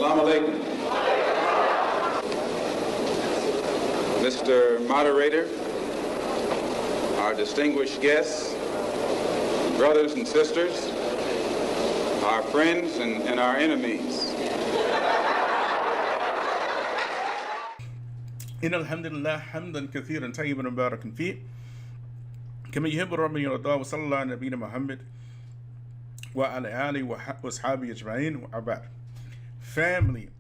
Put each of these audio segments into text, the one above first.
Salaam Alaikum. Mr. Moderator, our distinguished guests, brothers and sisters, our friends and our enemies. إن الحمد لله حمدا كثيرا طيبا مباركا فيه كما يحب ربنا يرضى وصلى الله على نبينا محمد وعلى آله وأصحابه أجمعين وبعد. Family.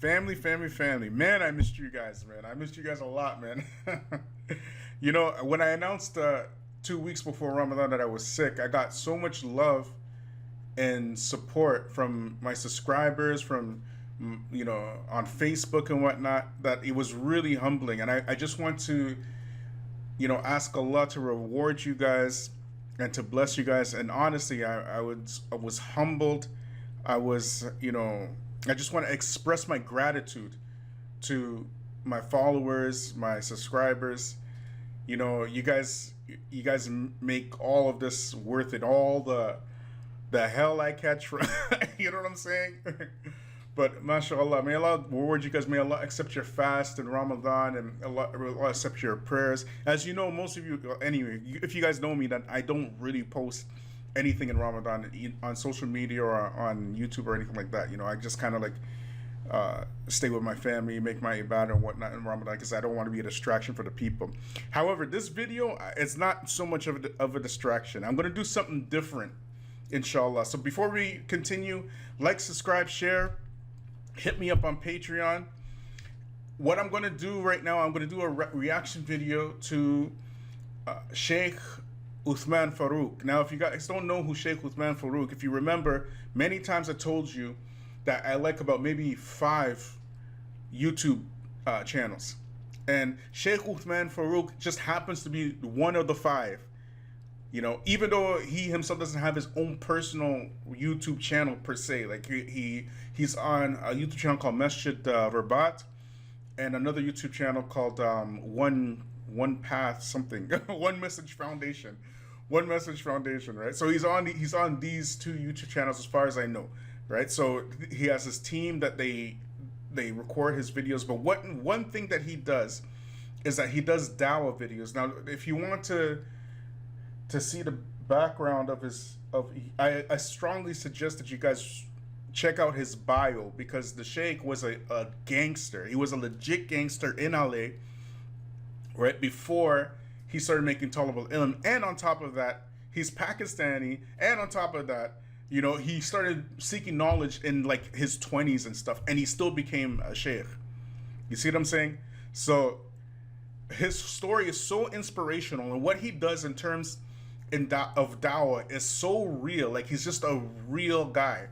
Man, I missed you guys, man. I missed you guys a lot, man. You know, when I announced 2 weeks before Ramadan that I was sick, I got so much love and support from my subscribers, from, you know, on Facebook and whatnot, that it was really humbling. And I just want to, you know, ask Allah to reward you guys and to bless you guys. And honestly, I was humbled. I was, you know, I just want to express my gratitude to my followers, my subscribers. You know, you guys make all of this worth it. All the hell I catch from, you know what I'm saying? But mashallah, may Allah reward you guys. May Allah accept your fast in Ramadan, and Allah accept your prayers. As you know, most of you, anyway, if you guys know me, that I don't really post anything in Ramadan on social media or on YouTube or anything like that. You know, I just kind of like stay with my family, make my ibadah and whatnot in Ramadan, because I don't want to be a distraction for the people. However, this video is not so much of a distraction. I'm going to do something different, inshallah. So before we continue, like, subscribe, share. Hit me up on Patreon. What I'm going to do right now, I'm going to do a reaction video to Sheikh Uthman Farooq. Now, if you guys don't know who Sheikh Uthman Farooq, if you remember, many times I told you that I like about maybe 5 YouTube channels. And Sheikh Uthman Farooq just happens to be one of the 5. You know, even though he himself doesn't have his own personal YouTube channel per se, like he's on a YouTube channel called Masjid Verbat, and another YouTube channel called One Path something, One Message Foundation, right? So he's on these 2 YouTube channels as far as I know, right? So he has his team that they record his videos. But one thing that he does is that he does Dawah videos. Now, if you want to see the background of I strongly suggest that you guys check out his bio, because the Sheikh was a gangster. He was a legit gangster in LA, right before he started making Talib al-Ilm. And on top of that, he's Pakistani. And on top of that, you know, he started seeking knowledge in like his 20s and stuff, and he still became a Sheikh. You see what I'm saying? So his story is so inspirational, and what he does in terms of Dawah is so real. Like, he's just a real guy,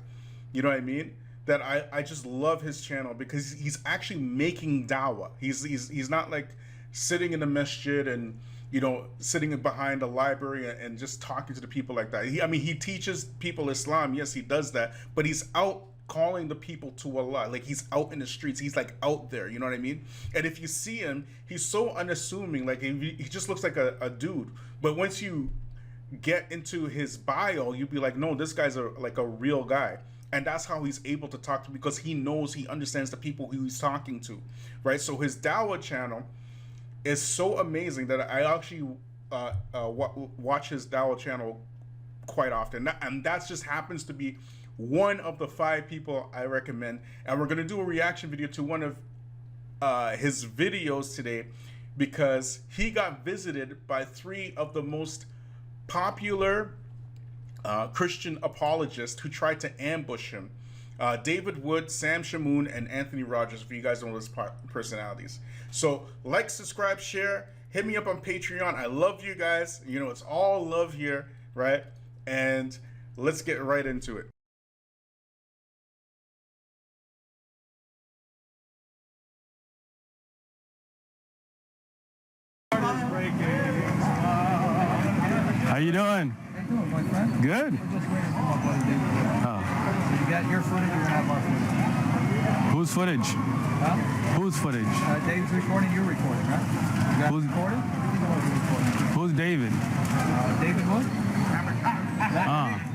you know what I mean? That I just love his channel, because he's actually making Dawah. He's not like sitting in the masjid and, you know, sitting behind a library and just talking to the people like that. I mean, he teaches people Islam. Yes, he does that, but he's out calling the people to Allah. Like, he's out in the streets. He's like out there, you know what I mean? And if you see him, he's so unassuming. Like, he just looks like a dude. But once you get into his bio, you'd be like, no, this guy's like a real guy. And that's how he's able to talk to, because he understands the people who he's talking to, right? So his Dawah channel is so amazing that I actually watch his Dawah channel quite often. And that just happens to be one of the 5 people I recommend. And we're going to do a reaction video to one of his videos today, because he got visited by 3 of the most popular Christian apologists who tried to ambush him. David Wood, Sam Shamoun, and Anthony Rogers, if you guys know those personalities. So like, subscribe, share, hit me up on Patreon. I love you guys. You know, it's all love here, right? And let's get right into it. How you doing? How you doing, my friend? Good. We're just waiting for my buddy David. Oh. So you got your footage, you're gonna have our footage. Whose footage? Huh? Whose footage? David's recording, you're recording, right? You got Who's recorded? Recording. Who's David? David Wood?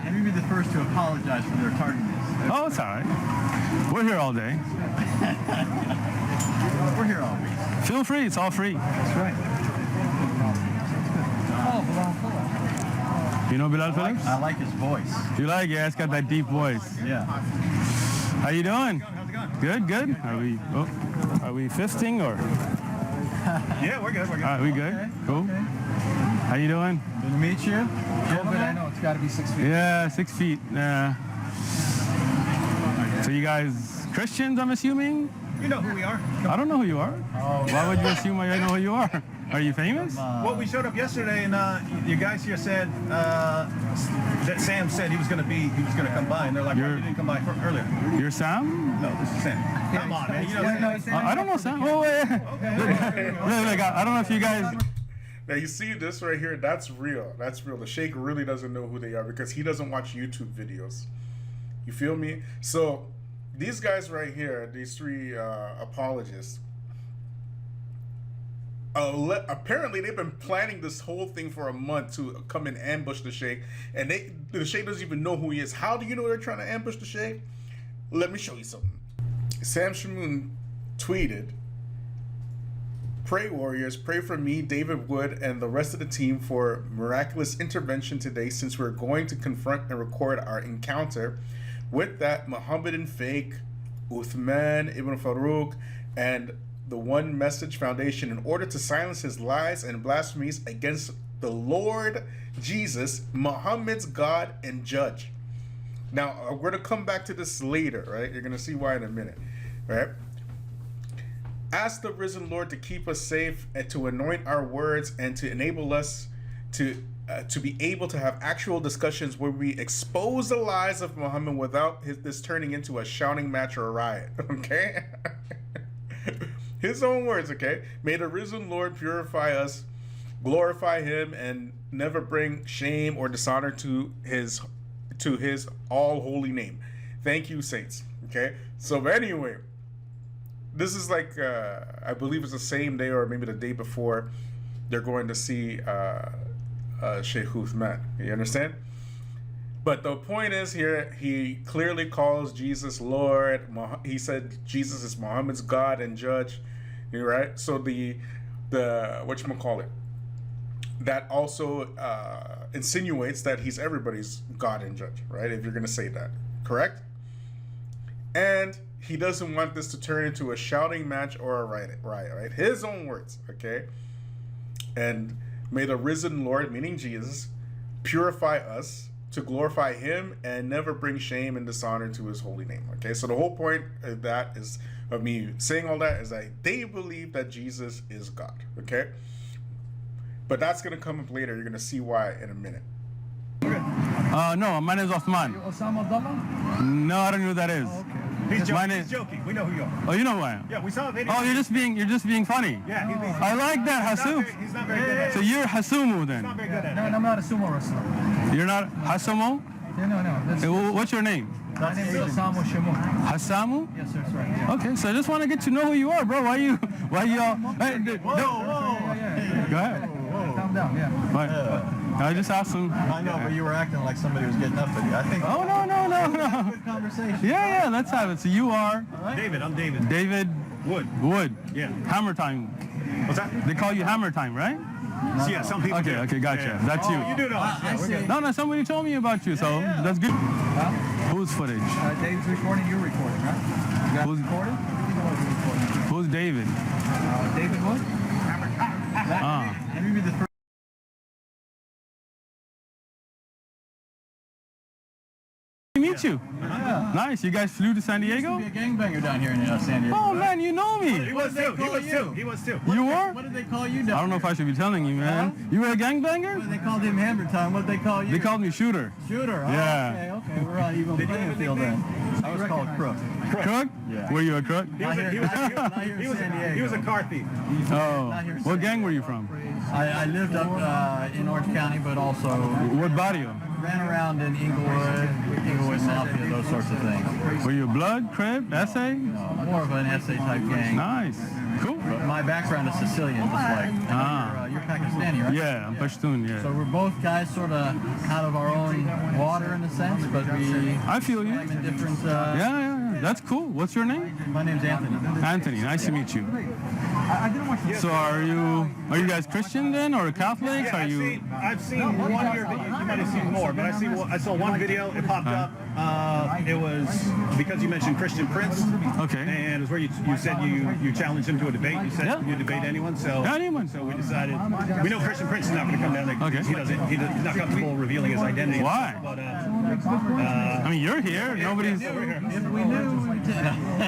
Let me be the first to apologize for their tardiness. Oh, it's all right. We're here all day. We're here all week. Feel free. It's all free. That's right. Oh, Bilal Phillips. You know Bilal Phillips? I like his voice. You like? Yeah, it's got that deep voice. Yeah. How you doing? How's it going? Good, good. Are we fisting or? Yeah, we're good. We're good. All right, we good? Okay. Cool. Okay. How you doing? Good to meet you. But I know it's got to be 6 feet. Yeah, 6 feet. So you guys Christians, I'm assuming? You know who we are. I don't know who you are. Oh, Why would you assume I know who you are? Are you famous? Well, we showed up yesterday, and you guys here said that Sam said he was going to come by, and they're like, "Why you didn't come by earlier?" You're Sam? No, this is Sam. Come on, man. You know Sam. I don't know Sam. Oh, wait. Look, I don't know if you guys. Now you see this right here, that's real. That's real. The Sheikh really doesn't know who they are because he doesn't watch YouTube videos. You feel me? So these guys right here, these three apologists, apparently they've been planning this whole thing for a month to come and ambush the Sheikh, and the Sheikh doesn't even know who he is. How do you know they're trying to ambush the Sheikh? Let me show you something. Sam Shamoun tweeted, "Pray warriors, pray for me, David Wood, and the rest of the team for miraculous intervention today since we're going to confront and record our encounter with that Mohammedan fake, Uthman ibn Farooq, and the One Message Foundation in order to silence his lies and blasphemies against the Lord Jesus, Muhammad's God and Judge." Now, we're going to come back to this later, right? You're going to see why in a minute, right? Ask the risen Lord to keep us safe and to anoint our words and to enable us to be able to have actual discussions where we expose the lies of Muhammad without this turning into a shouting match or a riot, okay? His own words, okay? May the risen Lord purify us, glorify him, and never bring shame or dishonor to his all holy name. Thank you, saints. Okay? So anyway, this is like I believe it's the same day or maybe the day before they're going to see Sheikh Uthman. You understand? But the point is here, he clearly calls Jesus Lord. He said Jesus is Muhammad's God and Judge. You're right. So the whatchamacallit, that also insinuates that he's everybody's God and Judge, right? If you're going to say that, correct? And he doesn't want this to turn into a shouting match or a riot, right? His own words, okay? And may the risen Lord, meaning Jesus, purify us to glorify him and never bring shame and dishonor to his holy name, okay? So the whole point of that is, of me saying all that, is that they believe that Jesus is God, okay? But that's going to come up later. You're going to see why in a minute. No, my name is Uthman. Osama Abdullah? No, I don't know who that is. Oh, okay. He's joking. Mine is- He's joking. We know who you are. Oh, you know who I am? Yeah, we saw a video. Oh, you're just being funny. Yeah, I like that, Hasum. He's not very good at it. So you're Hasumu then? Not very good at No, it. I'm not a sumo wrestler. You're not Hasumo? Yeah, no. That's, What's your name? my name is Osama Shamoun. Hasamu? Yes, sir, that's right. Yeah. Okay, so I just want to get to know who you are, bro. Why you all? Hey, Yeah. go ahead. Calm down, yeah. Right. I just asked him. I know, but you were acting like somebody was getting up at you. I think. Oh no. Good conversation. Yeah, let's have it. So you are David, I'm David. David Wood. Yeah. Hammer Time. What's that? They call you Hammer Time, right? Yeah, some people do. Okay, gotcha. Yeah. That's you. You do know. I see. No, somebody told me about you, so that's good. Whose footage? David's recording, you're recording, right? You got Who's- recorded? Recording. Who's David? David Wood? Let me be the first. Meet you. Nice. You guys flew to San Diego? Be a gangbanger down here in San Diego. Oh man, you know He me. was too. call He was too. You were? What did they call you down? I don't know if I should be telling you, man. You were a gangbanger? They called him Hammer Time. What did they call you? They called me Shooter. Shooter. Oh, Yeah. Okay. We're on even playing field then. I was called Crook. Crook? Yeah. Were you a crook? He was Not here in San Diego. he was a car thief. Oh. What gang were you from? I lived up in Orange County, but also What barrio? ran around in Inglewood, Mafia, those sorts of things. Were you Blood, Crib, SA? More of an SA type gang. Nice. Cool. But my background is Sicilian, just like you're Pakistani, right? Yeah, I'm Pashtun, So yeah. we're both guys sort of out of our own water in a sense, but we I feel you. swim in different Yeah. That's cool. What's your name? My name's Anthony. Anthony. Nice to meet you. So are you guys Christian then, or Catholics? Yeah, are you? I've seen one here. You might have seen more, but I saw one video. It popped up. It was because you mentioned Christian Prince. Okay. And it was where you said you challenged him to a debate. You said you debate anyone. So anyone. So we decided. We know Christian Prince is not going to come down there. Okay. He's not comfortable revealing his identity. Why? But I mean, you're here. Nobody's. If we knew.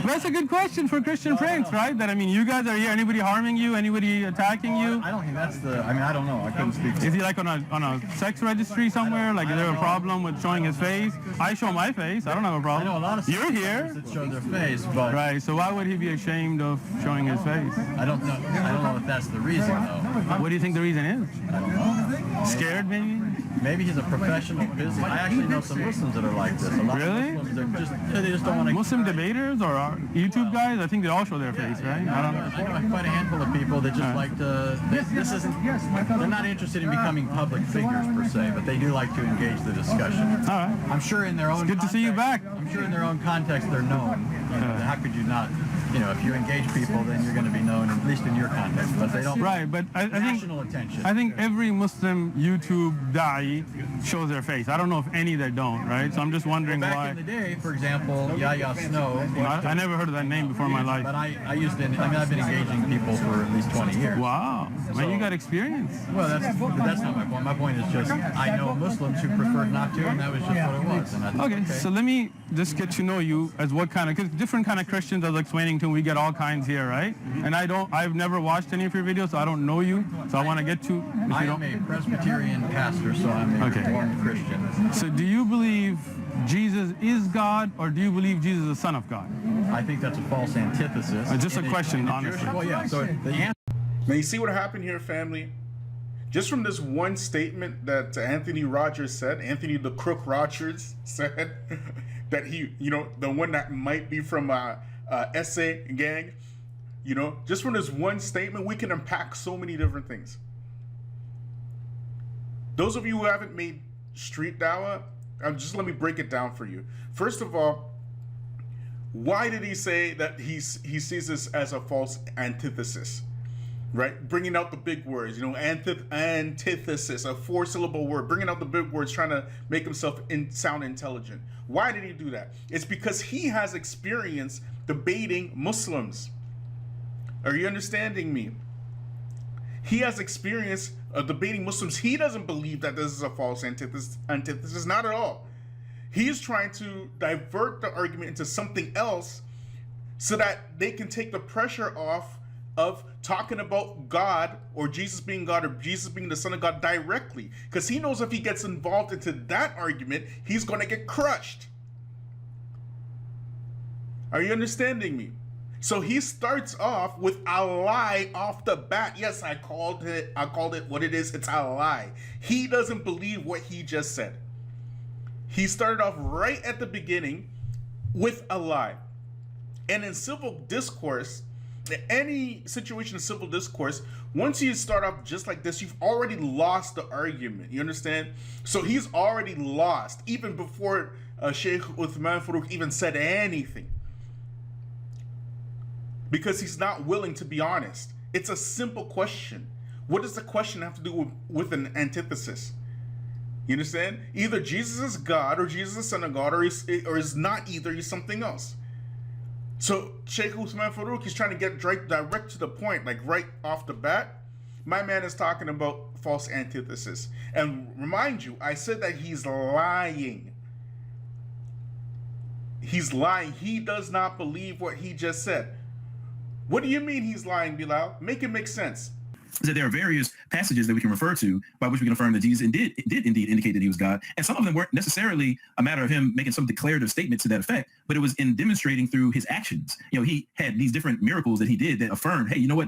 That's a good question for Christian Prince, right? That, I mean, you guys are here. Anybody harming you? Anybody attacking you? I don't think that's the. I mean, I don't know. I couldn't speak. Is he like on a sex registry somewhere? Like, is there a problem with showing his face? I show my face. I don't have a problem. I know a lot of You're here. that show their face, but Right. So why would he be ashamed of showing his face? I don't know. I don't know if that's the reason though. What do you think the reason is? Scared, maybe? Maybe he's a professional business. I actually know some Muslims that are like this. A lot Really? of Muslims, they just don't want to. Muslim debaters or YouTube guys? I think they all show their face, right? I don't know. I know quite a handful of people that just like to. This isn't. They're not interested in becoming public figures per se, but they do like to engage the discussion. All right. I'm sure in their own. good to see you back. I'm sure in their own context they're known. You know, how could you not? You know, if you engage people, then you're going to be known, at least in your context. But they don't. Right, but I think National attention. I think every Muslim YouTube da'i shows their face. I don't know if any that don't, right? So I'm just wondering Back why. in the day, for example, Yahya Snow. I never heard of that name before in my life. But I used to. I mean, I've been engaging people for at least 20 years. Wow, man, you got experience. Well, that's not my point. My point is just I know Muslims who preferred not to, and that was just what it was. And I thought, Okay, so let me just get to know you as what kind of, because different kind of Christians, I was explaining to, we get all kinds here, right? And I've never watched any of your videos, so I don't know you. So I want to get to, if I you am don't. a Presbyterian pastor, so I'm a Okay. Reformed Christian. So do you believe Jesus is God, or do you believe Jesus is the Son of God? I think that's a false antithesis. Just a In question, in honestly. Well, yeah. So the answer. Now, you see what happened here, family? Just from this one statement that Anthony Rogers said, Anthony the Crook Rogers said, that he, the one that might be from SA gang, just from this one statement, we can unpack so many different things. Those of you who haven't made street dawah, just let me break it down for you. First of all, why did he say that he sees this as a false antithesis? Right, bringing out the big words, antithesis, a 4-syllable word, bringing out the big words, trying to make himself sound intelligent. Why did he do that? It's because he has experience debating Muslims. Are you understanding me? He has experience debating Muslims. He doesn't believe that this is a false antithesis, not at all. He's trying to divert the argument into something else so that they can take the pressure off of talking about God or Jesus being God or Jesus being the Son of God directly, because he knows if he gets involved into that argument, he's going to get crushed. Are you understanding me? So he starts off with a lie off the bat. Yes, I called it what it is. It's a lie. He doesn't believe what he just said. He started off right at the beginning with a lie. And in civil discourse, any situation in civil discourse, once you start off just like this, you've already lost the argument. You understand? So he's already lost even before Sheikh Uthman Farooq even said anything, because he's not willing to be honest. It's a simple question. What does the question have to do with an antithesis? You understand? Either Jesus is God, or Jesus is Son of God, or is not either. He's something else. So Sheikh Uthman Farooq is trying to get direct to the point, like right off the bat. My man is talking about false antithesis. And remind you, I said that he's lying. He's lying. He does not believe what he just said. What do you mean he's lying, Bilal? Make it make sense. That there are various passages that we can refer to by which we can affirm that Jesus did indeed indicate that he was God. And some of them weren't necessarily a matter of him making some declarative statement to that effect, but it was in demonstrating through his actions. He had these different miracles that he did that affirmed, hey, you know what?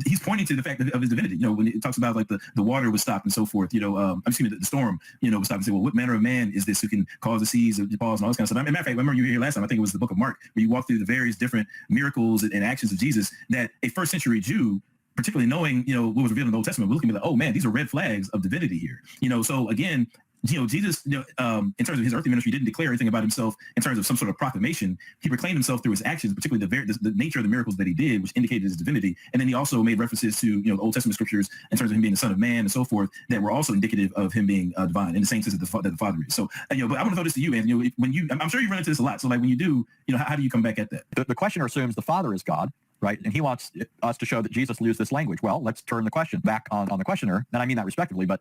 He's pointing to the fact of his divinity. When it talks about like the water was stopped and so forth, the storm, was stopped and say, well, what manner of man is this who can cause the seas to pause and all this kind of stuff? As a matter of fact, I remember you were here last time, I think it was the book of Mark, where you walk through the various different miracles and actions of Jesus that a first century Jew, particularly knowing, what was revealed in the Old Testament, we're looking at like, oh man, these are red flags of divinity here. So again, Jesus, in terms of his earthly ministry, didn't declare anything about himself in terms of some sort of proclamation. He proclaimed himself through his actions, particularly the nature of the miracles that he did, which indicated his divinity. And then he also made references to, the Old Testament scriptures in terms of him being the Son of Man and so forth, that were also indicative of him being divine in the same sense that the Father is. So, but I want to throw this to you, Anthony. I'm sure you run into this a lot. So, like when you do, how do you come back at that? The questioner assumes the Father is God, right? And he wants us to show that Jesus used this language. Well, let's turn the question back on the questioner. And I mean that respectfully. But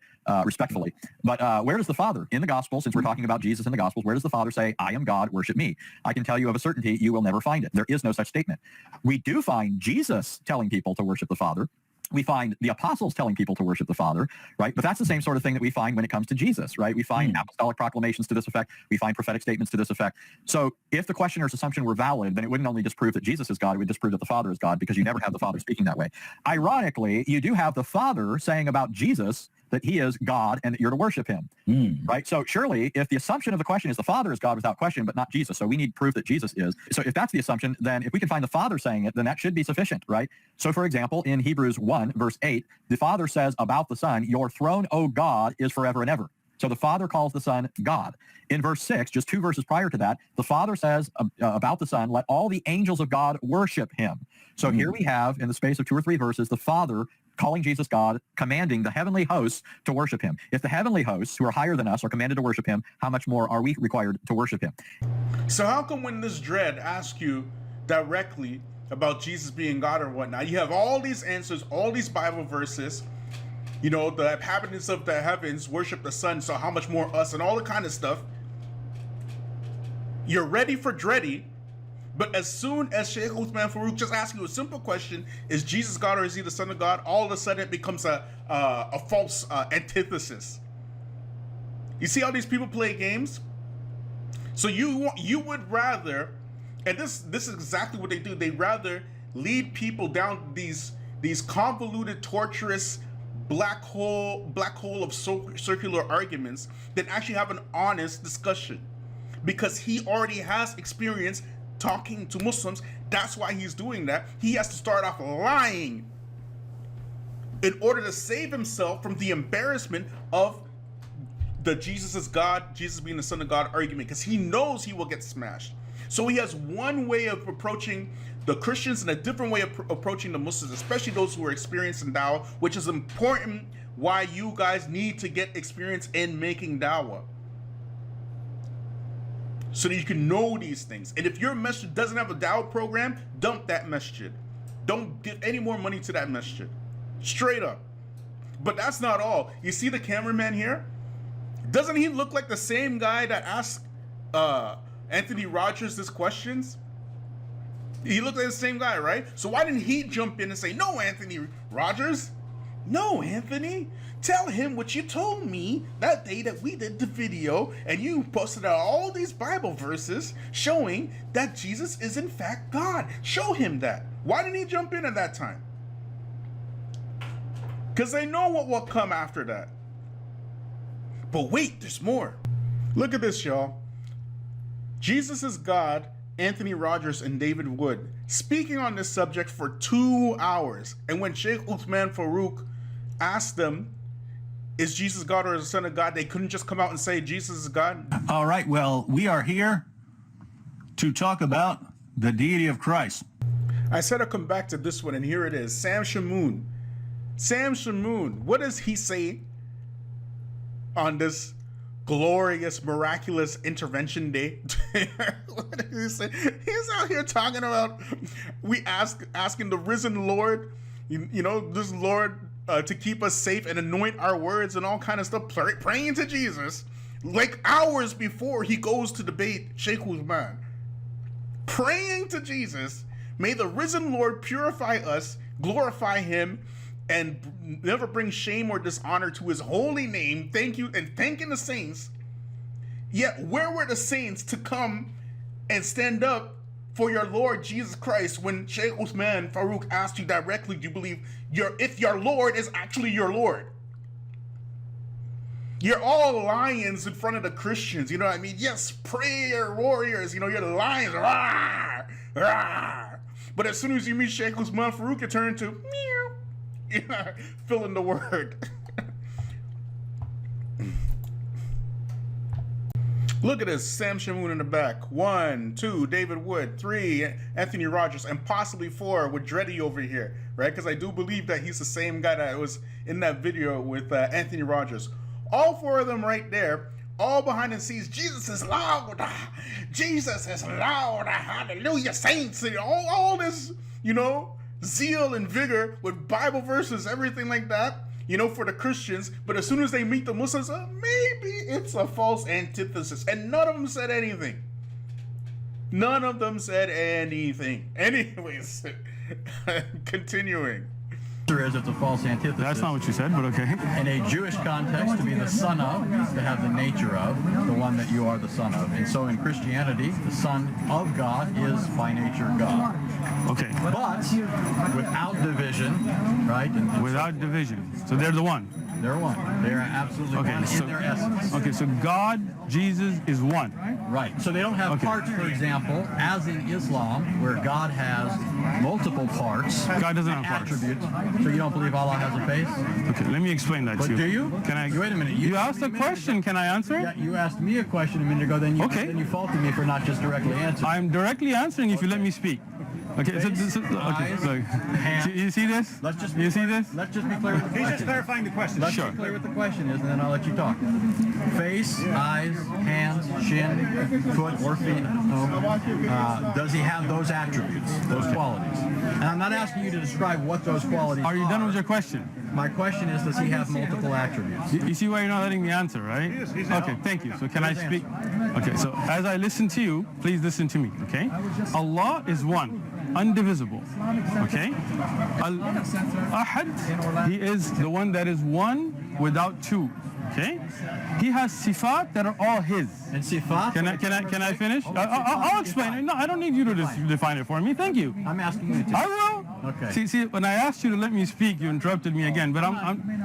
where does the Father in the gospel, since we're talking about Jesus in the gospels, where does the Father say, I am God, worship me? I can tell you of a certainty, you will never find it. There is no such statement. We do find Jesus telling people to worship the Father. We find the apostles telling people to worship the Father, right? But that's the same sort of thing that we find when it comes to Jesus, right? We find apostolic proclamations to this effect. We find prophetic statements to this effect. So if the questioner's assumption were valid, then it wouldn't only disprove that Jesus is God, it would disprove that the Father is God, because you never have the Father speaking that way. Ironically, you do have the Father saying about Jesus that he is God and that you're to worship him, right? So surely if the assumption of the question is the Father is God without question, but not Jesus, so we need proof that Jesus is. So if that's the assumption, then if we can find the Father saying it, then that should be sufficient, right? So for example, in Hebrews 1, verse 8, the Father says about the Son, your throne, O God, is forever and ever. So the Father calls the Son God. In verse 6, just 2 verses prior to that, the Father says about the Son, let all the angels of God worship him. So here we have, in the space of 2 or 3 verses, the Father calling Jesus God, commanding the heavenly hosts to worship him. If the heavenly hosts, who are higher than us, are commanded to worship him, how much more are we required to worship him? So how come when this dread asks you directly about Jesus being God or whatnot, you have all these answers, all these Bible verses, the inhabitants of the heavens worship the Son, so how much more us, and all the kind of stuff. You're ready for dready, but as soon as Sheikh Uthman Farooq just asks you a simple question, is Jesus God or is he the Son of God? All of a sudden it becomes a false antithesis. You see how these people play games? So you would rather, and this is exactly what they do. They rather lead people down these convoluted, torturous black hole of circular arguments than actually have an honest discussion, because he already has experience talking to Muslims. That's why he's doing that. He has to start off lying in order to save himself from the embarrassment of the Jesus is God, Jesus being the Son of God argument, because he knows he will get smashed. So he has one way of approaching the Christians and a different way of approaching the Muslims, especially those who are experienced in Dawah, which is important why you guys need to get experience in making Dawah, so that you can know these things. And if your masjid doesn't have a Dawah program, dump that masjid. Don't give any more money to that masjid. Straight up. But that's not all. You see the cameraman here? Doesn't he look like the same guy that asked Anthony Rogers this questions? He looked like the same guy, right? So why didn't he jump in and say, no, Anthony Rogers? No, Anthony. Tell him what you told me that day that we did the video and you posted out all these Bible verses showing that Jesus is in fact God. Show him that. Why didn't he jump in at that time? Because they know what will come after that. But wait, there's more. Look at this, y'all. Jesus is God, Anthony Rogers and David Wood speaking on this subject for 2 hours. And when Sheikh Uthman Farooq asked them, is Jesus God or the Son of God, they couldn't just come out and say Jesus is God. All right, well, we are here to talk about the deity of Christ. I said I'd come back to this one, and here it is. Sam Shamoun. Sam Shamoun, what does he say on this glorious, miraculous intervention day? What did he say? He's out here talking about, asking the risen Lord, this Lord, to keep us safe and anoint our words and all kind of stuff, praying to Jesus, like hours before he goes to debate Sheikh Uthman. Praying to Jesus, may the risen Lord purify us, glorify him, and never bring shame or dishonor to his holy name. Thank you, and thanking the saints. Yet where were the saints to come and stand up for your Lord Jesus Christ when Sheikh Uthman Farooq asked you directly, do you believe if your Lord is actually your Lord? You're all lions in front of the Christians, you know what I mean? Yes, prayer warriors, you're the lions. Rah, rah. But as soon as you meet Sheikh Uthman Farooq, you turn into meow. Fill in the word. Look at this. Sam Shamoun in the back. 1, 2, David Wood. 3, Anthony Rogers. And possibly 4 with Dreddy over here, right? Because I do believe that he's the same guy that was in that video with Anthony Rogers. All 4 of them right there, all behind the scenes. Jesus is loud. Jesus is loud. Hallelujah, saints. And all this, you know, zeal and vigor with Bible verses, everything like that, you know, for the Christians. But as soon as they meet the Muslims, maybe it's a false antithesis. And none of them said anything. None of them said anything. Anyways, continuing. Is it's a false antithesis. That's not what you said, but okay. In a Jewish context, to be the son of, to have the nature of, the one that you are the son of. And so in Christianity, the son of God is by nature God. Okay. But without division, right? And Without division. So they're the one. they're one. They are absolutely one in their essence. Okay, so God, Jesus is one. Right. So they don't have parts, for example, as in Islam, where God has multiple parts. God doesn't have parts. Attributes. So you don't believe Allah has a face? Okay, let me explain that But to you. do you? Can I? Wait a minute. You asked a question. Can I answer? Yeah, you asked me a question a minute ago, then you faulted me for not just directly answering. I'm directly answering if you let me speak. Okay, so you see this? Let's just you see this? Let's just be clear with the question. He's just clarifying the question. Let's be clear what the question is, and then I'll let you talk. Face, eyes, hands, shin, foot, or feet. Does he have those attributes, those qualities? And I'm not asking you to describe what those qualities are. Are you done with your question? My question is, does he have multiple attributes? You see why you're not letting me answer, right? Okay, thank you. So can I speak? Okay, so as I listen to you, please listen to me, okay? Allah is one, indivisible, okay? Ahad, he is the one that is one without two, okay? He has sifat that are all his. And sifat? Can I finish? I'll explain it. No, I don't need you to define it for me. Thank you. I'm asking you to. I will. Okay. See, when I asked you to let me speak, you interrupted me again. But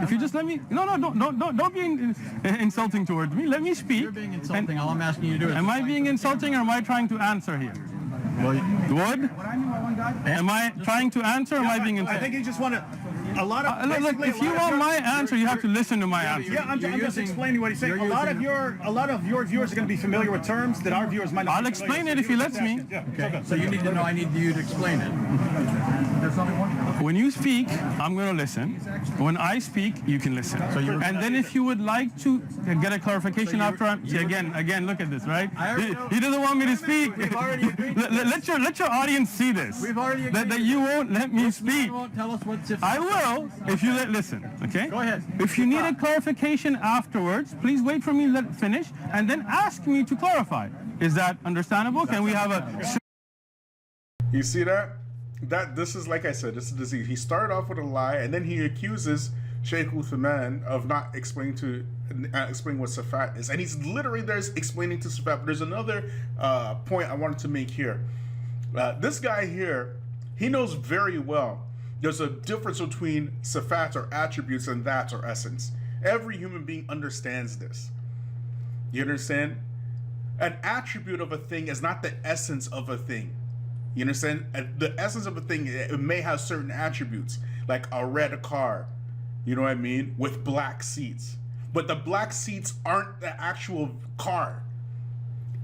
if you just let me, don't be insulting towards me. Let me speak. You're being insulting. All I'm asking you to do is. Am I being insulting or am I trying to answer here? Well, Wood? Am I trying to answer or am I being insulting? I think you just want to. A lot of look, if you want my answer, you have to listen to my answer. Yeah, I'm just explaining what he's saying. A lot of your viewers are going to be familiar with terms that our viewers might not. I'll explain it if he lets me. Yeah. okay. So you need to know. I need you to explain it. When you speak, I'm going to listen. When I speak, you can listen. And then if you would like to get a clarification after I'm... See, again, look at this, right? He doesn't want me to speak. Let your audience see this. We've already agreed. That you won't let me speak. You won't tell us what's if. I will if you listen, okay? Go ahead. If you need a clarification afterwards, please wait for me to let it finish and then ask me to clarify. Is that understandable? Can we have a... You see that? This is, like I said, this is disease. He started off with a lie, and then he accuses Sheikh Uthman of not explaining what Sifat is. And he's literally there explaining to Sifat. But there's another point I wanted to make here. This guy here, he knows very well there's a difference between Sifat or attributes and that or essence. Every human being understands this. You understand? An attribute of a thing is not the essence of a thing. You understand? The essence of a thing, it may have certain attributes, like a red car, you know what I mean, with black seats. But the black seats aren't the actual car.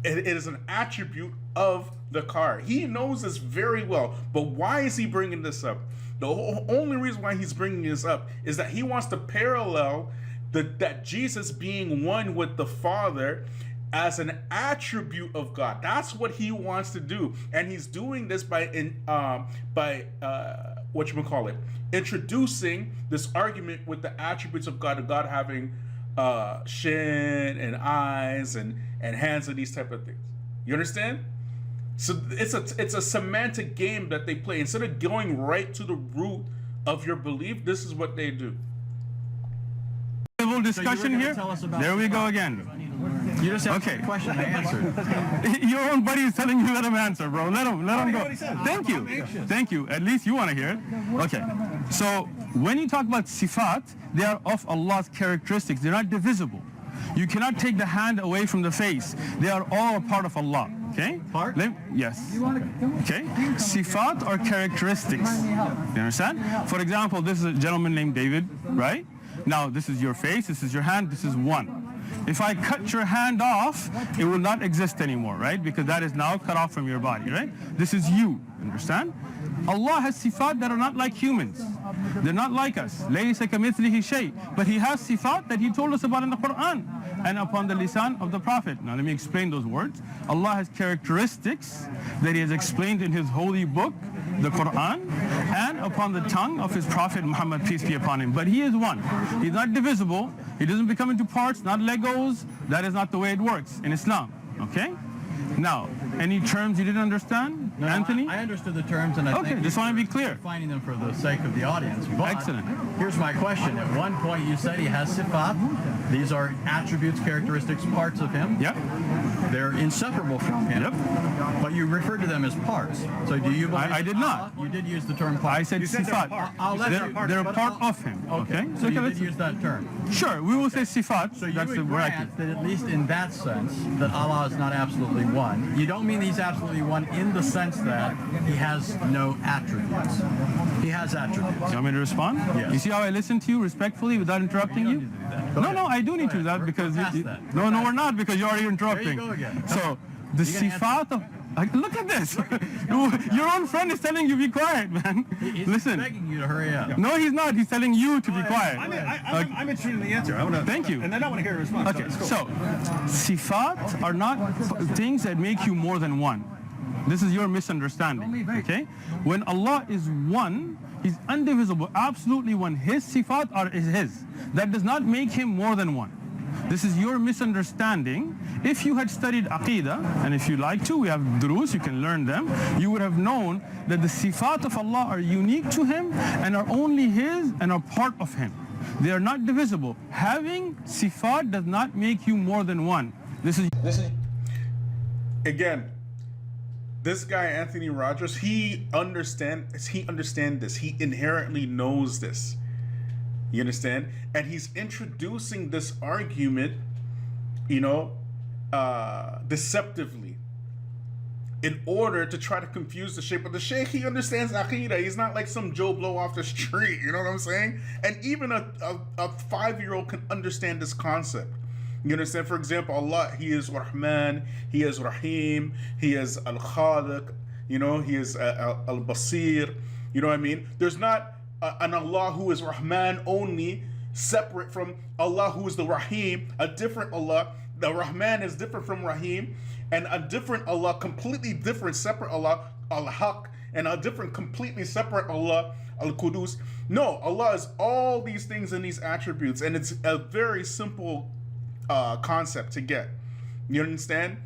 It is an attribute of the car. He knows this very well. But why is he bringing this up? The only reason why he's bringing this up is that he wants to parallel that Jesus being one with the Father as an attribute of God. That's what he wants to do, and he's doing this by introducing this argument with the attributes of God having shin and eyes and hands and these type of things. You understand? So it's a semantic game that they play. Instead of going right to the root of your belief, this is what they do. Civil discussion here. There we go again. You just asked a question I answered. Your own buddy is telling you let him answer, bro. Let him go. Thank you. At least you want to hear it. Okay. So when you talk about sifat, they are of Allah's characteristics. They're not divisible. You cannot take the hand away from the face. They are all a part of Allah. Okay? Yes. Okay? Sifat are characteristics. You understand? For example, this is a gentleman named David, right? Now, this is your face, this is your hand, this is one. If I cut your hand off, it will not exist anymore, right? Because that is now cut off from your body, right? This is you, understand? Allah has sifat that are not like humans. They're not like us. لَيْسَ كَمِثْلِهِ شَيْءٍ. But He has sifat that He told us about in the Quran and upon the lisan of the Prophet. Now let me explain those words. Allah has characteristics that He has explained in His holy book, the Quran, and upon the tongue of His Prophet Muhammad, peace be upon him. But He is one. He's not divisible. He doesn't become into parts, not Legos. That is not the way it works in Islam. Okay? Now, any terms you didn't understand, No, Anthony? I understood the terms, and I think just want to be clear. Defining them for the sake of the audience. But Excellent. Here's my question. At one point, you said He has sifat. These are attributes, characteristics, parts of Him. Yep. They're inseparable from Him. Yep. But you referred to them as parts. So do you believe I did not. You did use the term part. I said said they're a sifat. part. I'll let you. They're a but part I'll- of Him. Okay. Okay? So you let's- did use that term. Sure, we will say sifat. So you That's would the word. grant that at least in that sense, that Allah is not absolutely one. You don't mean He's absolutely one in the sense that He has no attributes. He has attributes. You want me to respond? Yes. You see how I listen to you respectfully without interrupting You you? don't need to do that. Go No, ahead. no, I do need to do that We're because past that. no, we're not because you're already interrupting. go again. So the You gonna sifat of look at this. Your own friend is telling you be quiet, man. He's Listen. begging you to hurry up. No, he's not. He's telling you to be quiet. I'm interested in the answer. I wanna, Thank you. And then I want to hear a response. Okay, it's cool. so sifat are not things that make you more than one. This is your misunderstanding. Okay? When Allah is one, He's indivisible, absolutely one. His sifat are His. That does not make Him more than one. This is your misunderstanding. If you had studied Aqidah, and if you like to, we have durus, you can learn them, you would have known that the sifat of Allah are unique to Him and are only His and are part of Him. They are not divisible. Having sifat does not make you more than one. This is Again, this guy Anthony Rogers, he understands this. He inherently knows this. You understand? And he's introducing this argument, deceptively, in order to try to confuse the shape of the Sheikh. He understands Aqidah. He's not like some Joe Blow off the street. You know what I'm saying? And even a 5-year-old can understand this concept. You understand? For example, Allah, He is Rahman, He is Rahim, He is Al-Khaliq, He is Al-Basir. You know what I mean? There's not an Allah who is Rahman only, separate from Allah who is the Rahim, a different Allah. The Rahman is different from Rahim, and a different Allah, completely different, separate Allah, Al-Haq, and a different, completely separate Allah, Al-Qudus. No, Allah is all these things and these attributes, and it's a very simple concept to get. You understand?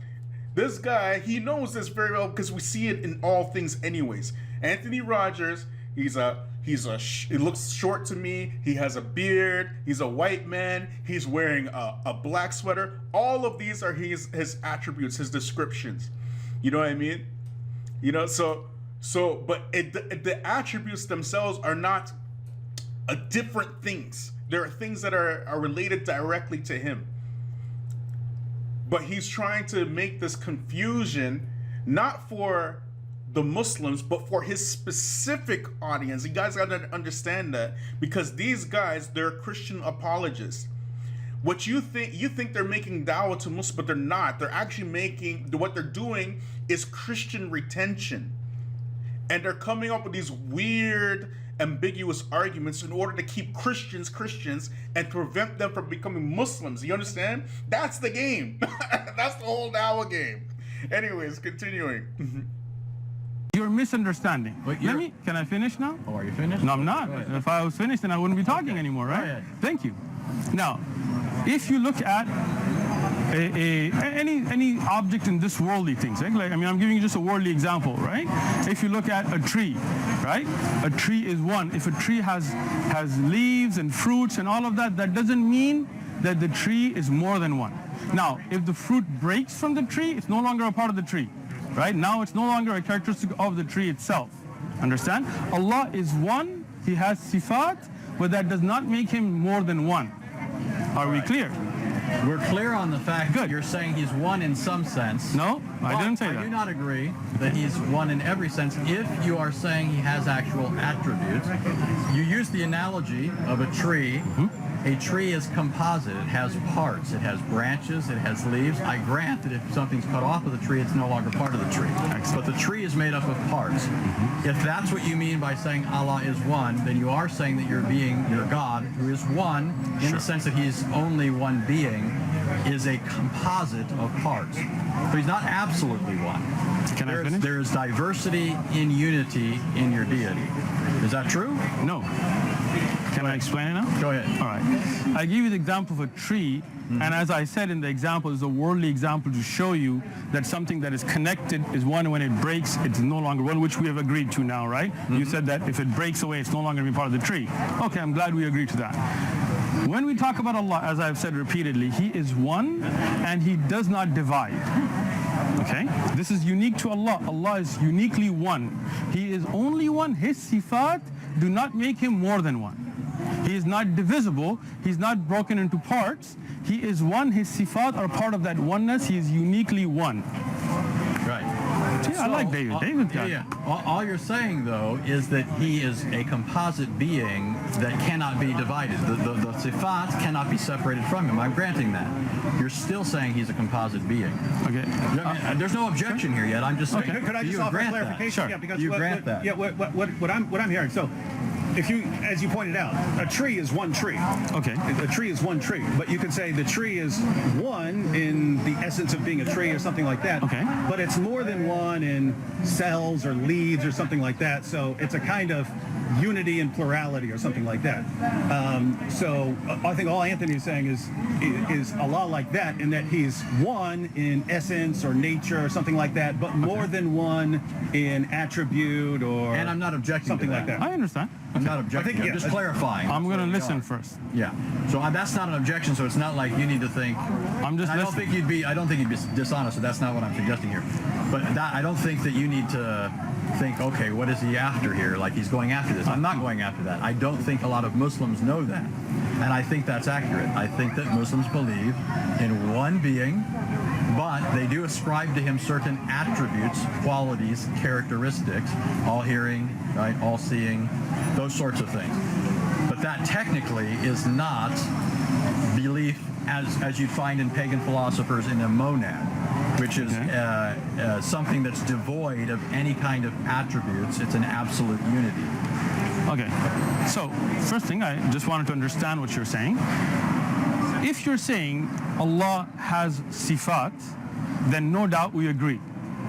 This guy, he knows this very well because we see it in all things anyways. Anthony Rogers, he looks short to me. He has a beard. He's a white man. He's wearing a black sweater. All of these are his attributes, his descriptions. You know what I mean? But the attributes themselves are not different things. There are things that are related directly to him. But he's trying to make this confusion, not for the Muslims, but for his specific audience. You guys got to understand that, because these guys, they're Christian apologists. What you think they're making dawah to Muslims, but they're not. They're actually what they're doing is Christian retention. And they're coming up with these weird, ambiguous arguments in order to keep Christians and prevent them from becoming Muslims. You understand? That's the game. That's the whole dawah game. Anyways, continuing. your misunderstanding. Can I finish now? Oh, are you finished? No, I'm not. If I was finished, then I wouldn't be talking anymore, right? ahead. Thank you. Now, if you look at any object in this worldly things, right? I'm giving you just a worldly example, right? If you look at a tree, right? A tree is one. If a tree has leaves and fruits and all of that, that doesn't mean that the tree is more than one. Now, if the fruit breaks from the tree, it's no longer a part of the tree, right? Now it's no longer a characteristic of the tree itself. Understand? Allah is one. He has sifat, but that does not make him more than one. Are we clear? We're clear on the fact that Good. you're saying he's one in some sense. No, I didn't say I that. do not agree that he's one in every sense if you are saying he has actual attributes. You use the analogy of a tree a tree is composite. It has parts. It has branches. It has leaves. I grant that if something's cut off of the tree, it's no longer part of the tree. But the tree is made up of parts. If that's what you mean by saying Allah is one, then you are saying that your God, who is one, in the sense that he's only one being, is a composite of parts. So he's not absolutely one. Can I finish? There is diversity in unity in your deity. Is that true? No. Can I explain it now? Go ahead. All right. I give you the example of a tree, and as I said in the example, it's a worldly example to show you that something that is connected is one. When it breaks, it's no longer one, which we have agreed to now, right? You said that if it breaks away, it's no longer going to be part of the tree. Okay, I'm glad we agreed to that. When we talk about Allah, as I've said repeatedly, he is one and he does not divide. Okay? This is unique to Allah. Allah is uniquely one. He is only one. His sifat do not make him more than one. He is not divisible. He's not broken into parts. He is one. His sifat are part of that oneness. He is uniquely one. Right. See, I like David. David got it. All you're saying, though, is that he is a composite being that cannot be divided. The sifat cannot be separated from him. I'm granting that. You're still saying he's a composite being. Okay. There's no objection here yet. I'm just saying. Could I just offer clarification? Sure. Yeah, because You grant that. Yeah, what I'm hearing. So, if you, as you pointed out, a tree is one tree. Okay. A tree is one tree, but you could say the tree is one in the essence of being a tree or something like that. Okay. But it's more than one in cells or leaves or something like that. So it's a kind of unity and plurality or something like that. So I think all Anthony is saying is Allah like that, in that he's one in essence or nature or something like that, but more than one in attribute or And I'm not objecting something to that. like that. I understand. I'm not objecting. I'm just clarifying. I'm going to That's where we listen are. first. Yeah. So that's not an objection. So it's not like you need to think. I'm just I don't listening. think you'd be. I don't think you'd be dishonest. So that's not what I'm suggesting here. But I don't think that you need to think, okay, what is he after here? Like he's going after this. I'm not going after that. I don't think a lot of Muslims know that, and I think that's accurate. I think that Muslims believe in one being, but they do ascribe to him certain attributes, qualities, characteristics, all hearing, right, all seeing, those sorts of things. But that technically is not belief as you'd find in pagan philosophers in a monad, which is something that's devoid of any kind of attributes. It's an absolute unity. Okay. So, first thing, I just wanted to understand what you're saying. If you're saying Allah has sifat, then no doubt we agree.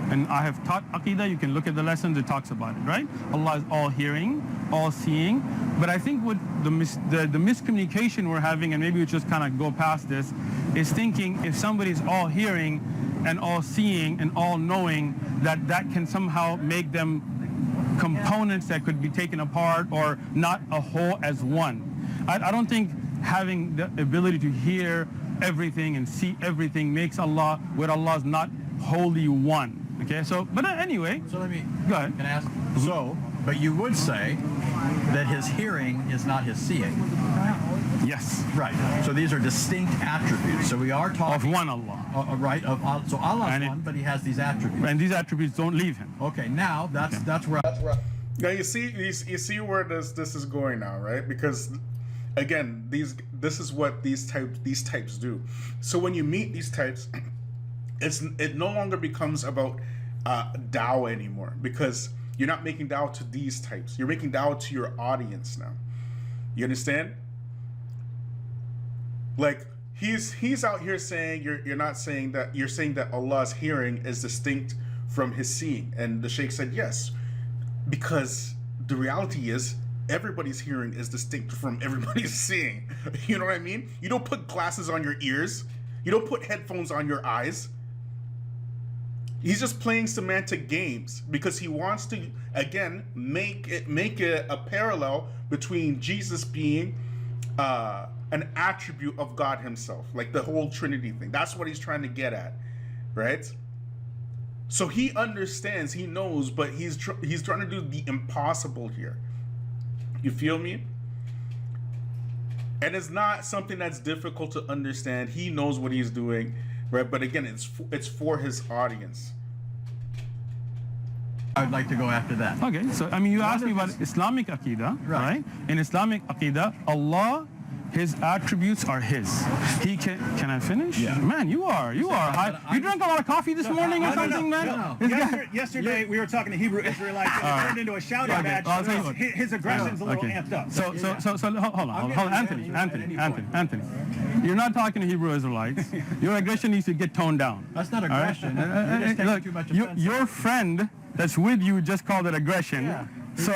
And I have taught Aqidah, you can look at the lessons, it talks about it, right? Allah is all hearing, all seeing. But I think what the miscommunication we're having, and maybe we just kind of go past this, is thinking if somebody's all hearing and all seeing and all knowing, that can somehow make them components that could be taken apart or not a whole as one. I don't think having the ability to hear everything and see everything makes Allah, where Allah is not wholly one. Okay, so, but anyway. So let me, go ahead. Can I ask? So, but you would say that his hearing is not his seeing. Yes. Right. So these are distinct attributes. So we are talking of one Allah. Right. So Allah is one, but he has these attributes. And these attributes don't leave him. Okay. Now that's where. Now you see where this is going now, right? Because again, this is what these types do. So when you meet these types, it no longer becomes about Dawah anymore, because you're not making Dawah to these types. You're making Dawah to your audience now. You understand? Like he's out here saying you're not saying that, you're saying that Allah's hearing is distinct from his seeing, and the Sheikh said yes, because the reality is everybody's hearing is distinct from everybody's seeing. You know what I mean? You don't put glasses on your ears. You don't put headphones on your eyes. He's just playing semantic games because he wants to, again, make it a parallel between Jesus being an attribute of God himself, like the whole Trinity thing. That's what he's trying to get at, right? So he understands, he knows, but he's trying to do the impossible here. You feel me? And it's not something that's difficult to understand. He knows what he's doing, right? But again, it's for his audience. I'd like to go after that. Okay, so I mean, you asked me about Islamic Aqidah, right? In Islamic Aqidah, Allah His attributes are his. He can I finish? Yeah. Man, you are high. You drank a lot of coffee this morning or something, man? No. Yesterday we were talking to Hebrew Israelites and it turned into a shouting match. I'll tell you what. His aggression's a little amped up. So hold on, Anthony. You're not talking to Hebrew Israelites. Your aggression needs to get toned down. That's not All right? aggression. You're just taking Look, too much offense. your friend that's with you just called it aggression. Yeah. So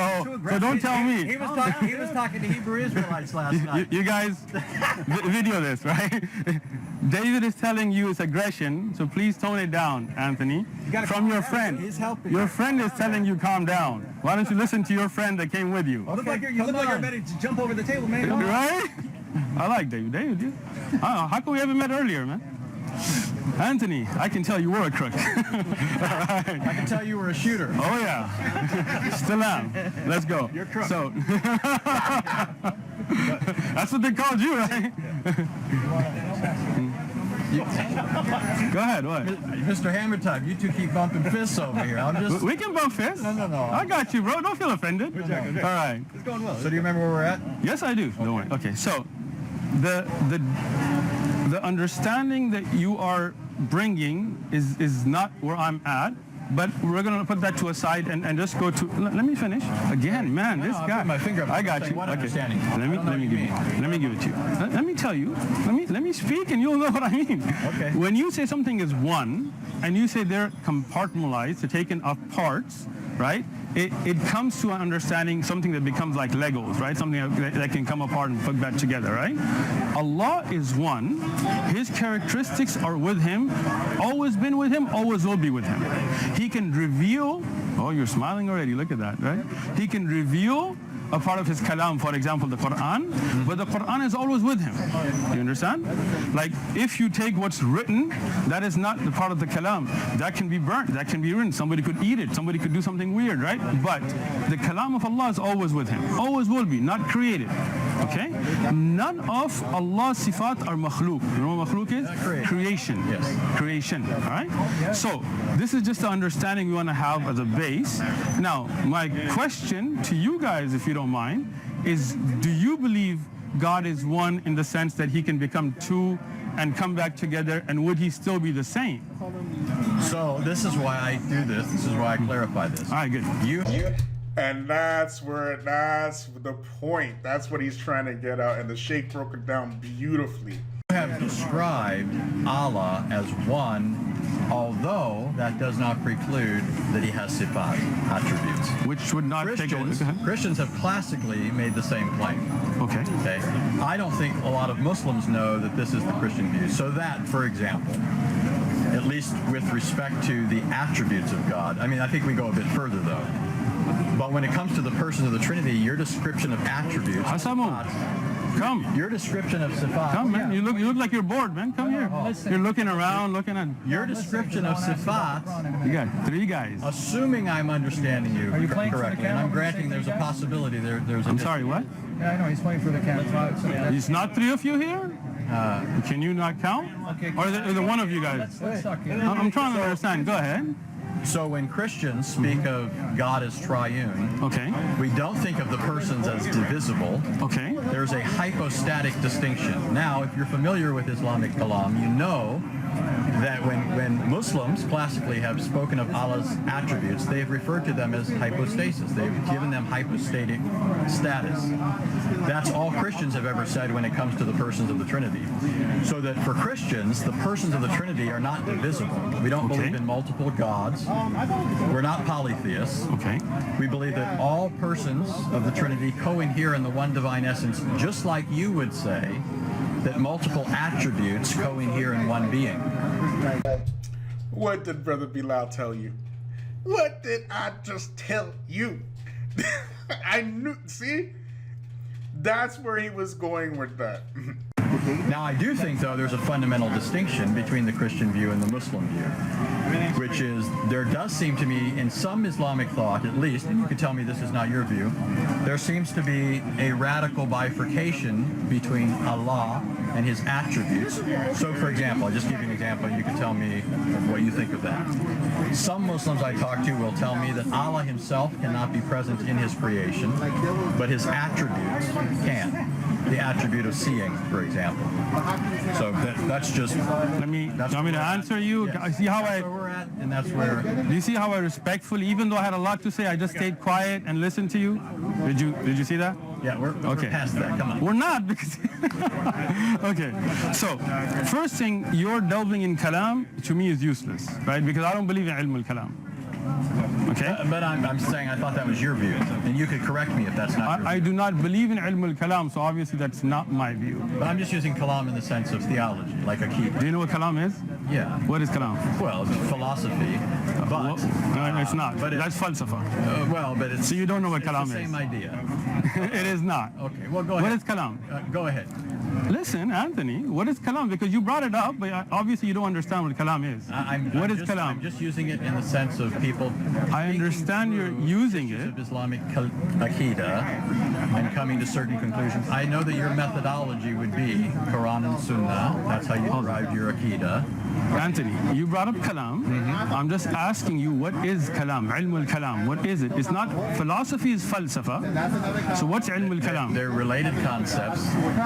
don't tell me. He was talking to Hebrew Israelites last night. You guys video this, right? David is telling you it's aggression, so please tone it down, Anthony. From your friend. He's helping. Your friend is telling you calm down. Why don't you listen to your friend that came with you? You look like you're ready to jump over the table, man. Right? I like David. David, how come we haven't met earlier, man? Anthony, I can tell you were a crook. I can tell you were a shooter. Oh yeah, still am. Let's go. You're crook. So that's what they called you, right? Go ahead. What? Mr. Hammer Time, you two keep bumping fists over here. I'm just. We can bump fists. No. I got you, bro. Don't feel offended. All right. It's going well. So do you remember where we're at? Yes, I do. Don't worry. Okay. So the understanding that you are bringing is not where I'm at, but we're going to put that to a side and just go to, let me finish. Again, man, this guy. My finger up. I got you. What Okay. understanding? Let me give it to you. Let me tell you. Let me speak and you'll know what I mean. Okay. When you say something is one and you say they're compartmentalized, they're taken off parts, right? It comes to an understanding something that becomes like Legos, right? Something that can come apart and put back together, right? Allah is one. His characteristics are with him, always been with him, always will be with him. He can reveal, oh, you're smiling already, look at that, right? He can reveal a part of his kalam, for example, the Quran, but the Quran is always with him. You understand? Like, if you take what's written, that is not the part of the kalam. That can be burnt, that can be ruined. Somebody could eat it, somebody could do something weird, right? But the kalam of Allah is always with him. Always will be, not created. Okay? None of Allah's sifat are makhluk. You know what makhluk is? Creation. Yes. Creation. All right? So, this is just the understanding we want to have as a base. Now, my question to you guys, if you don't mind, is do you believe God is one in the sense that he can become two and come back together, and would he still be the same? So this is why I do this. This is why I clarify this. All right, good. And that's the point. That's what he's trying to get out. And the Sheikh broke it down beautifully. You have described Allah as one, although that does not preclude that he has sifat, attributes. Which would not take away. Christians have classically made the same claim. Okay. Okay. I don't think a lot of Muslims know that this is the Christian view. So that, for example, at least with respect to the attributes of God, I mean, I think we go a bit further though. But when it comes to the persons of the Trinity, your description of attributes, come. Your description of sifat. Come, man. You look like you're bored, man. Come here. You're looking around, looking at. Your description of sifat. You got three guys. Assuming I'm understanding you correctly, and I'm granting there's a possibility there's a. I'm sorry, what? Yeah, I know, he's playing for the Cavs. There's not three of you here? Can you not count? Or is it one of you guys? Let's suck in. I'm trying to understand. Go ahead. So when Christians speak of God as triune, Okay. we don't think of the persons as divisible. Okay. There's a hypostatic distinction. Now, if you're familiar with Islamic kalam, you know that when Muslims classically have spoken of Allah's attributes, they've referred to them as hypostasis. They've given them hypostatic status. That's all Christians have ever said when it comes to the persons of the Trinity. So that for Christians, the persons of the Trinity are not divisible. We don't believe in multiple gods. We're not polytheists. Okay. We believe that all persons of the Trinity co-inhere in the one divine essence, just like you would say that multiple attributes co-inhere in one being. What did Brother Bilal tell you? What did I just tell you? I knew, see? That's where he was going with that. Now, I do think, though, there's a fundamental distinction between the Christian view and the Muslim view, which is there does seem to me, in some Islamic thought at least, and you could tell me this is not your view, there seems to be a radical bifurcation between Allah and his attributes. So, for example, I'll just give you an example, and you can tell me what you think of that. Some Muslims I talk to will tell me that Allah himself cannot be present in his creation, but his attributes can. the attribute of seeing, for example. So that's just. You want me to answer you? Yes. See how That's where we're at, and that's where. Do you see how I respectfully, even though I had a lot to say, I just stayed quiet and listened to you? Did you see that? Yeah, we're past that. Come on. We're not because. Okay. So, first thing, your delving in kalam to me is useless, right? Because I don't believe in ilm al-kalam. Okay. But I'm saying I thought that was your view, and you could correct me if that's not your I view. do not believe in ilm al-kalam, so obviously that's not my view. But I'm just using kalam in the sense of theology, like a key. Do you know what kalam is? Yeah. What is kalam? Well, it's philosophy, but No, it's not. but That's falsafa. well, but it's So you don't know what it's kalam the same is. idea. It is not. Okay. Well, go What ahead. is kalam? Go ahead. Listen, Anthony, what is kalam? Because you brought it up, but obviously you don't understand what kalam is. What is kalam? I'm just using it in the sense of people. I understand you're using it. Of Islamic Aqidah and coming to certain conclusions. I know that your methodology would be Quran and Sunnah. That's how you derived your Aqidah. Anthony, you brought up kalam. I'm just asking you, what is kalam? Ilm al-kalam. What is it? It's not, philosophy is falsafa. So what's ilm al-kalam? They're related concepts.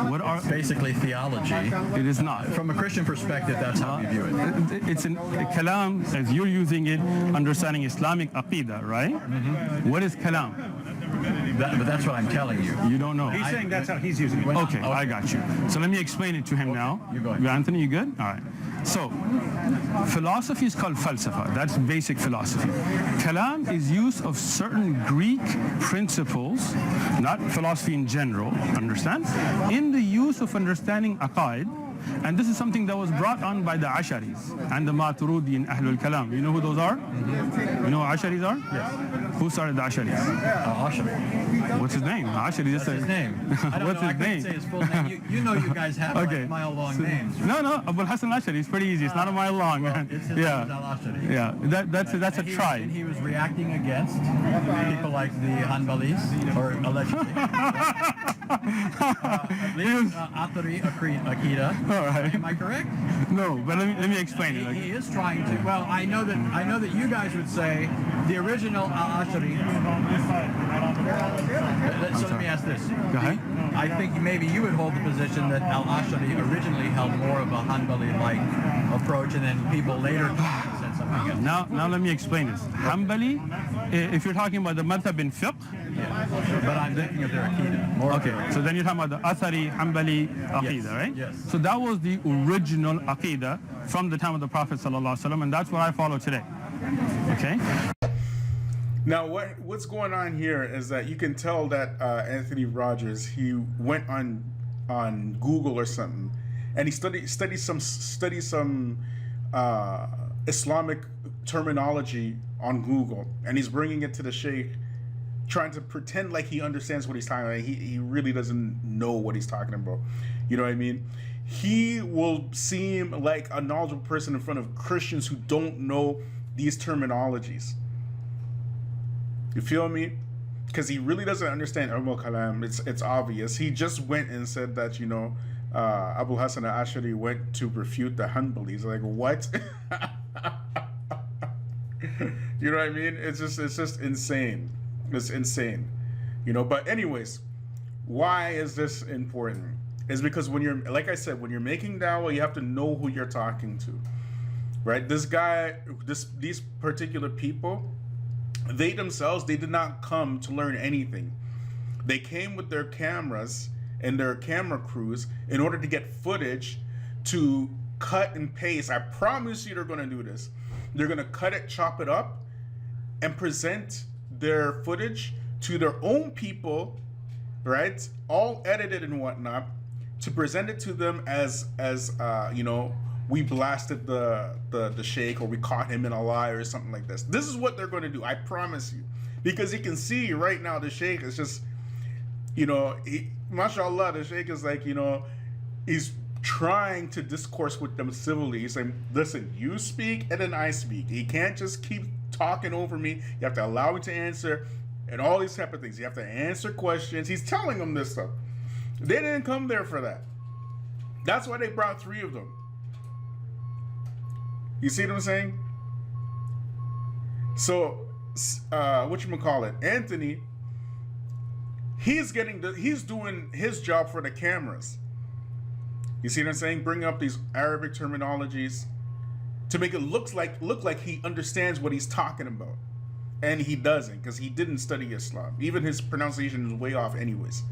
What are, Basically theology. it is not. From a Christian perspective, that's how we view it. It's an kalam, as you're using it, understanding Islamic aqidah, right? What is kalam? But that's what I'm telling you. You don't know. He's saying that's how he's using it. Okay, I got you. So let me explain it to him now. You go ahead. Anthony, you good? All right. So, philosophy is called falsafa. That's basic philosophy. Kalam is use of certain Greek principles, not philosophy in general, understand? In the use of understanding aqaid, and this is something that was brought on by the Asharis and the Maturidi in Ahlul Kalam. You know who those are? You know who Asharis are? Yes. Who started the Asharis? Ashari. What's his name? Ashari. That's his name. I don't What's know. his I couldn't name? say his full name. You know you guys have Okay. like mile-long names. No, Abul Hassan Ashari. It's pretty easy. It's not a mile long. Well, it's his name is Al-Ashari. Yeah, that's a And tribe. he was reacting against people like the Hanbalis, or allegedly. At least Athari Akida. All right. Am I correct? No, but let me explain it. He is trying to. Well, I know that you guys would say the original Al-Ashari. So let me ask this. Go ahead. I think maybe you would hold the position that Al-Ashari originally held more of a Hanbali-like approach, and then people later said something else. Now let me explain this. Hanbali, if you're talking about the madhab in fiqh, But I'm thinking of their Aqidah. More of okay, their so then you're talking about the Athari Hanbali Aqidah, Yes, right? yes. So that was the original Aqidah from the time of the Prophet ﷺ, and that's what I follow today. Okay? Now, what's going on here is that you can tell that Anthony Rogers, he went on Google or something, and he studied some Islamic terminology on Google, and he's bringing it to the Sheikh, trying to pretend like he understands what he's talking about. He really doesn't know what he's talking about. You know what I mean? He will seem like a knowledgeable person in front of Christians who don't know these terminologies. You feel me? Because he really doesn't understand Ilm al-Kalam. It's obvious. He just went and said that, Abu Hassan al-Ashari went to refute the Hanbalis. Like, what? You know what I mean? It's just insane. It's insane. But anyways, why is this important? It's because when you're, like I said, when you're making dawah, you have to know who you're talking to. Right? This guy, these particular people, they themselves, they did not come to learn anything. They came with their cameras and their camera crews in order to get footage to cut and paste. I promise you they're going to do this. They're going to cut it, chop it up, and present their footage to their own people, right? All edited and whatnot, to present it to them as we blasted the sheikh, or we caught him in a lie, or something like this. This is what they're going to do, I promise you. Because you can see right now the sheikh is just, mashallah, the sheikh is like, he's trying to discourse with them civilly. He's saying, listen, you speak and then I speak. He can't just keep talking over me. You have to allow me to answer, and all these type of things. You have to answer questions. He's telling them this stuff. They didn't come there for that. That's why they brought 3 of them. You see what I'm saying? So, whatchamacallit, Anthony, he's doing his job for the cameras. You see what I'm saying? Bringing up these Arabic terminologies to make it look like he understands what he's talking about. And he doesn't, because he didn't study Islam. Even his pronunciation is way off anyways.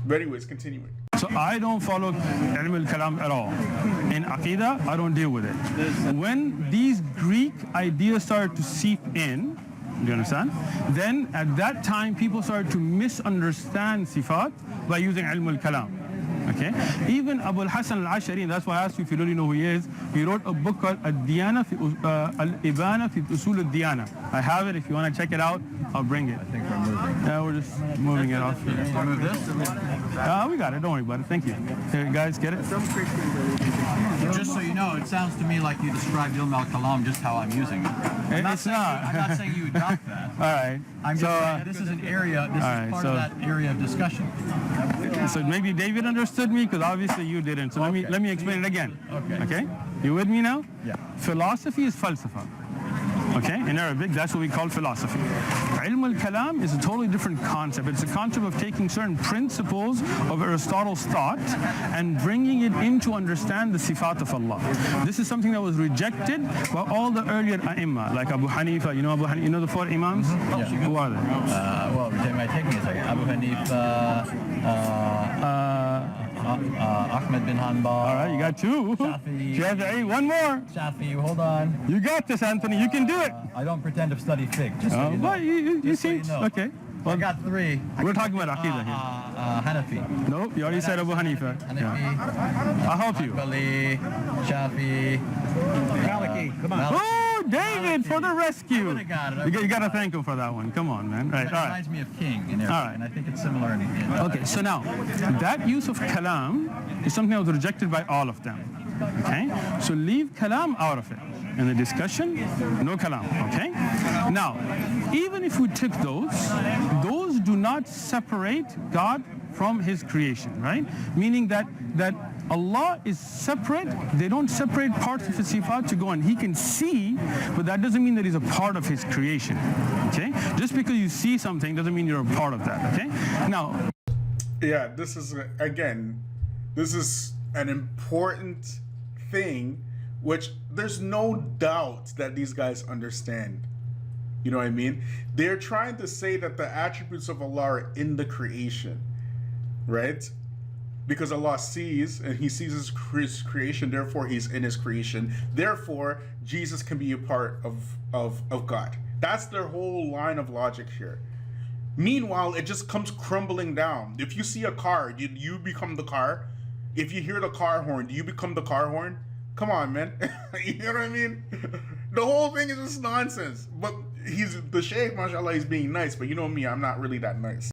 But anyways, continuing. So I don't follow ilm al-kalam at all. In Aqidah, I don't deal with it. When these Greek ideas started to seep in, do you understand? Then at that time, people started to misunderstand sifat by using ilm al-kalam. Okay? Even Abu al-Hasan al-Ashari, that's why I asked you if you really know who he is, he wrote a book called Al-Diyana Al-Ibana fi Usul Al-Diyana. I have it. If you want to check it out, I'll bring it. I think we're moving. Yeah, we're just moving it off. You need to move this? We got it. Don't worry about it. Thank you. Here, guys, get it? Just so you know, it sounds to me like you described ilm al-kalam just how I'm using it. I'm not saying you adopt that. All right. I'm just saying this is an area, this is part of that area of discussion. So maybe David understood me, because obviously you didn't. So let me explain it again. Okay? You with me now? Yeah. Philosophy is falsafa. Okay? In Arabic, that's what we call philosophy. Ilm al-kalam is a totally different concept. It's a concept of taking certain principles of Aristotle's thought and bringing it in to understand the sifat of Allah. This is something that was rejected by all the earlier ai''imma, like Abu Hanifa. You know Abu Hanifa? You know the 4 imams? Yeah. Who are they? Well, my taking a second. Abu Hanifa, Ahmed bin Hanbal. All right, you got 2. Shafi'i, one more. Shafi'i, hold on. You got this, Anthony. You can do it. I don't pretend to study fiqh. Just so you know. Well, you seem so you know. okay. Well, I got 3. We're talking about Aqidah here. Hanafi. Nope, you already said Abu Hanifa. Hanafi. Yeah. I'll help you. Hanbali, Shafi'i. Maliki, come on. Oh, David, for the rescue. I got it. You got to thank him for that one. Come on, man. Right, It all right. reminds me of king in Arabic, All right. and I think it's similar in Okay, so now, that use of kalam is something that was rejected by all of them. Okay? So leave kalam out of it. In the discussion, no kalam. Okay? Now, even if we took those do not separate God from his creation, right? Meaning that Allah is separate. They don't separate parts of his sifat to go on. He can see, but that doesn't mean that he's a part of his creation. Okay? Just because you see something doesn't mean you're a part of that. Okay? Now, yeah, this is an important thing, which there's no doubt that these guys understand. You know what I mean? They're trying to say that the attributes of Allah are in the creation, right? Because Allah sees, and he sees his creation, therefore he's in his creation. Therefore, Jesus can be a part of God. That's their whole line of logic here. Meanwhile, it just comes crumbling down. If you see a car, do you become the car? If you hear the car horn, do you become the car horn? Come on, man. You know what I mean? The whole thing is just nonsense. But the Shaykh, mashallah, he's being nice. But you know me, I'm not really that nice.